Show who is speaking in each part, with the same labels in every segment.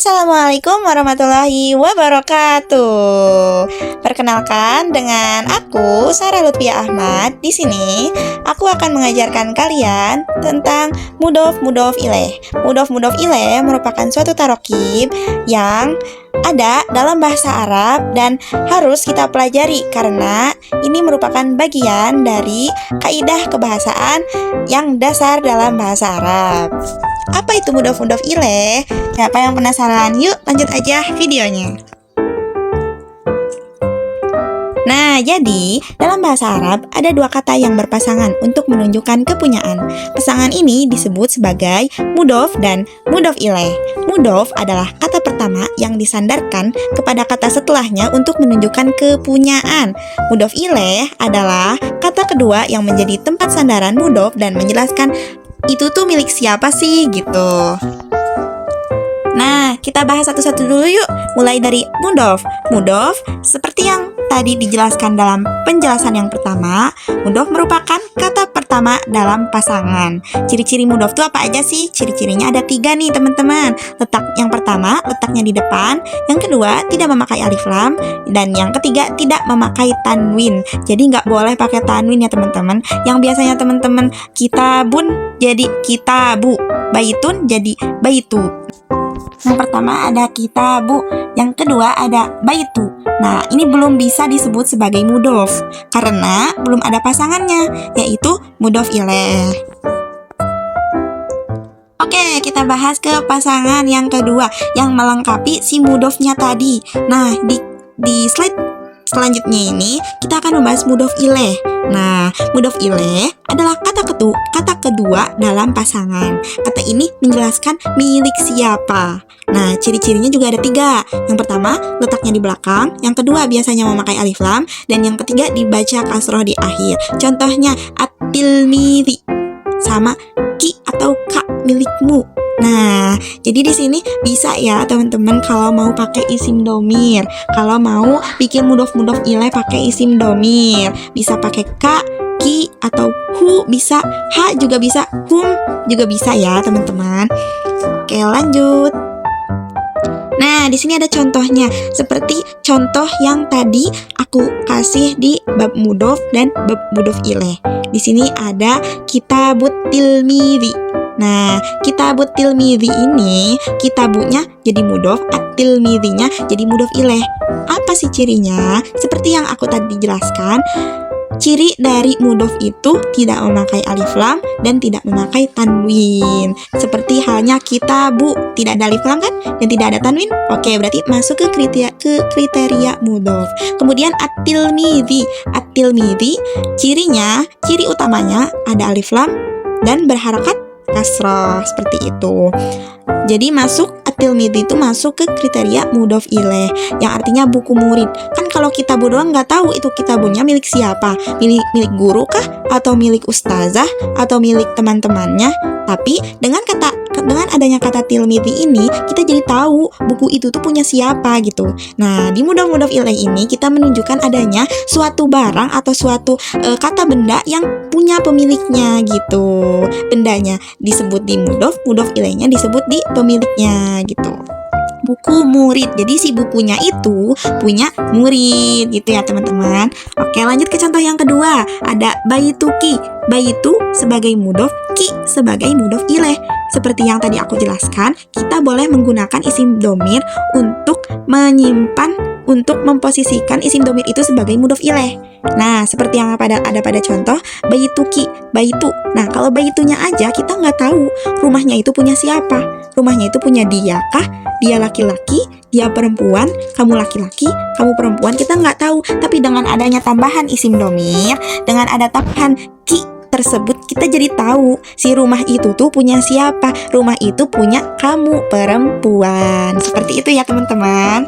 Speaker 1: Assalamualaikum warahmatullahi wabarakatuh. Perkenalkan dengan aku Sarah Lutfia Ahmad. Di sini aku akan mengajarkan kalian tentang mudhof ilaih. Mudhof ilaih merupakan suatu tarokib yang ada dalam bahasa Arab dan harus kita pelajari karena ini merupakan bagian dari kaidah kebahasaan yang dasar dalam bahasa Arab. Apa itu mudhof ilaih? Siapa yang penasaran? Yuk lanjut aja videonya. Nah, jadi dalam bahasa Arab ada dua kata yang berpasangan untuk menunjukkan kepunyaan. Pasangan ini disebut sebagai mudhof dan mudhof ilaih. Mudhof adalah kata pertama yang disandarkan kepada kata setelahnya untuk menunjukkan kepunyaan. Mudhof ilaih adalah kata kedua yang menjadi tempat sandaran mudhof dan menjelaskan itu tuh milik siapa sih gitu. Nah, kita bahas satu-satu dulu yuk. Mulai dari mudhof. Mudhof seperti yang tadi dijelaskan dalam penjelasan yang pertama, mudhof merupakan kata pertama dalam pasangan. Ciri-ciri mudhof itu apa aja sih? Ciri-cirinya ada 3 nih teman-teman. Yang pertama, letaknya di depan. Yang kedua, tidak memakai alif lam. Dan yang ketiga, tidak memakai tanwin. Jadi nggak boleh pakai tanwin ya teman-teman. Yang biasanya teman-teman kitabun jadi kitabu, baitun jadi baitu. Yang pertama ada kitabu, yang kedua ada baitu. Nah, ini belum bisa disebut sebagai mudhof karena belum ada pasangannya, yaitu mudhof ilaih. Oke, kita bahas ke pasangan yang kedua yang melengkapi si mudhofnya tadi. Nah, di slide selanjutnya ini kita akan membahas mudhof ilaih. Nah, mudhof ilaih adalah kata kedua dalam pasangan. Kata ini menjelaskan milik siapa. Nah, ciri-cirinya juga ada 3. Yang pertama, letaknya di belakang. Yang kedua, biasanya memakai alif lam. Dan yang ketiga, dibaca kasroh di akhir. Contohnya, at-tilmidzi sama ki atau ka milikmu. Nah, jadi di sini bisa ya teman-teman kalau mau pakai isim domir. Kalau mau bikin mudhof ilaih pakai isim domir, bisa pakai ka, ki atau hu bisa, ha juga bisa, hum juga bisa ya teman-teman. Oke, lanjut. Nah, di sini ada contohnya, seperti contoh yang tadi aku kasih di bab mudhof dan bab mudhof ilaih. Di sini ada kitabut tilmidzi. Nah, kitabut tilmidzi ini kitabunya jadi mudhof, at-tilmidzinya jadi mudhof ilaih. Apa sih cirinya? Seperti yang aku tadi jelaskan, ciri dari mudhof itu tidak memakai alif lam dan tidak memakai tanwin. Seperti halnya kitabu, tidak ada alif lam kan? Dan tidak ada tanwin. Oke, berarti masuk ke kriteria mudhof. Kemudian at-tilmidzi. At-tilmidzi ciri utamanya ada alif lam dan berharakat kasroh seperti itu. Jadi at-tilmidzi itu masuk ke kriteria mudhof ilaih yang artinya buku murid. Kan kalau kitabu doang nggak tahu itu kitabunya milik siapa, milik guru kah, atau milik ustazah, atau milik teman-temannya. Tapi dengan adanya kata tilmidzi ini kita jadi tahu buku itu tuh punya siapa gitu. Nah, di mudhof ilaih ini kita menunjukkan adanya suatu barang atau suatu kata benda yang punya pemiliknya gitu. Bendanya disebut di mudhof ilaihnya disebut di pemiliknya gitu. Buku murid. Jadi si bukunya itu punya murid gitu ya teman-teman. Oke, lanjut ke contoh yang kedua. Ada baituki. Baitu sebagai mudhof, ki sebagai mudhof ilaih. Seperti yang tadi aku jelaskan, kita boleh menggunakan isim domir untuk memposisikan isim domir itu sebagai mudhof ilaih. Nah, seperti yang ada pada contoh baituki, baitu. Nah, kalau baitunya aja kita nggak tahu rumahnya itu punya siapa. Rumahnya itu punya dia kah? Dia laki-laki, dia perempuan, kamu laki-laki, kamu perempuan, kita nggak tahu. Tapi dengan adanya tambahan isim domir, dengan ada tambahan ki tersebut, kita jadi tahu si rumah itu tuh punya siapa. Rumah itu punya kamu perempuan. Seperti itu ya teman-teman.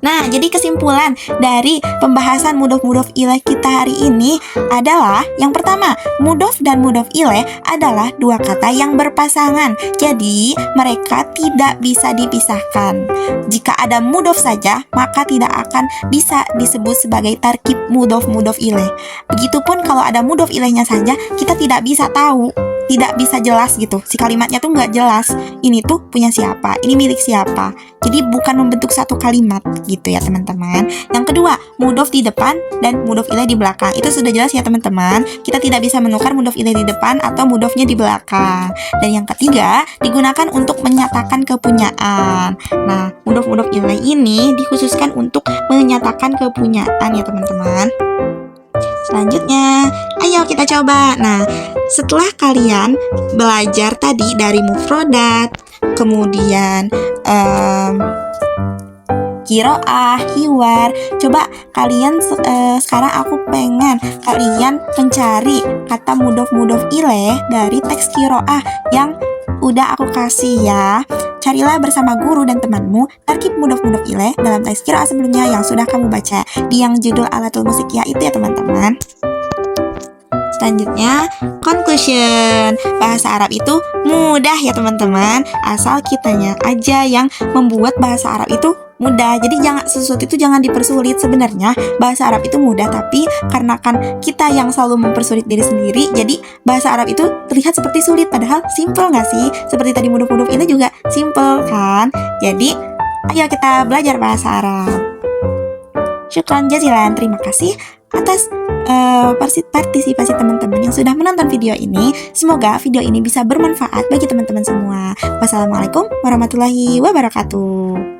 Speaker 1: Nah, jadi kesimpulan dari pembahasan mudhof ilaih kita hari ini adalah yang pertama, mudhof dan mudhof ilaih adalah dua kata yang berpasangan. Jadi, mereka tidak bisa dipisahkan. Jika ada mudhof saja, maka tidak akan bisa disebut sebagai tarkib mudhof ilaih. Begitupun kalau ada mudhof ilaihnya saja, kita tidak bisa tahu tidak bisa jelas gitu. Si kalimatnya tuh nggak jelas. Ini tuh punya siapa? Ini milik siapa? Jadi bukan membentuk satu kalimat gitu ya teman-teman. Yang kedua, mood of di depan dan mood of ile di belakang. Itu sudah jelas ya teman-teman. Kita tidak bisa menukar mood of ile di depan atau mood of-nya di belakang. Dan yang ketiga, digunakan untuk menyatakan kepunyaan. Nah, mood of ile ini dikhususkan untuk menyatakan kepunyaan ya teman-teman. Selanjutnya, ayo kita coba. Nah, setelah kalian belajar tadi dari mufrodat, kemudian kiroah, hiwar, coba kalian sekarang aku pengen kalian mencari kata mudof ile dari teks kiroah yang udah aku kasih ya. Carilah bersama guru dan temanmu tarkib mudof ile dalam teks kiroah sebelumnya yang sudah kamu baca di yang judul alatul musik ya itu ya teman-teman. Selanjutnya, conclusion. Bahasa Arab itu mudah ya teman-teman, asal kitanya aja yang membuat bahasa Arab itu mudah. Jadi sesuatu itu jangan dipersulit. Sebenarnya bahasa Arab itu mudah, tapi karena kan kita yang selalu mempersulit diri sendiri, jadi bahasa Arab itu terlihat seperti sulit, padahal simple nggak sih? Seperti tadi mudof ini juga simple kan? Jadi ayo kita belajar bahasa Arab. Syukran jazilan, terima kasih atas partisipasi teman-teman yang sudah menonton video ini. Semoga video ini bisa bermanfaat bagi teman-teman semua. Wassalamualaikum warahmatullahi wabarakatuh.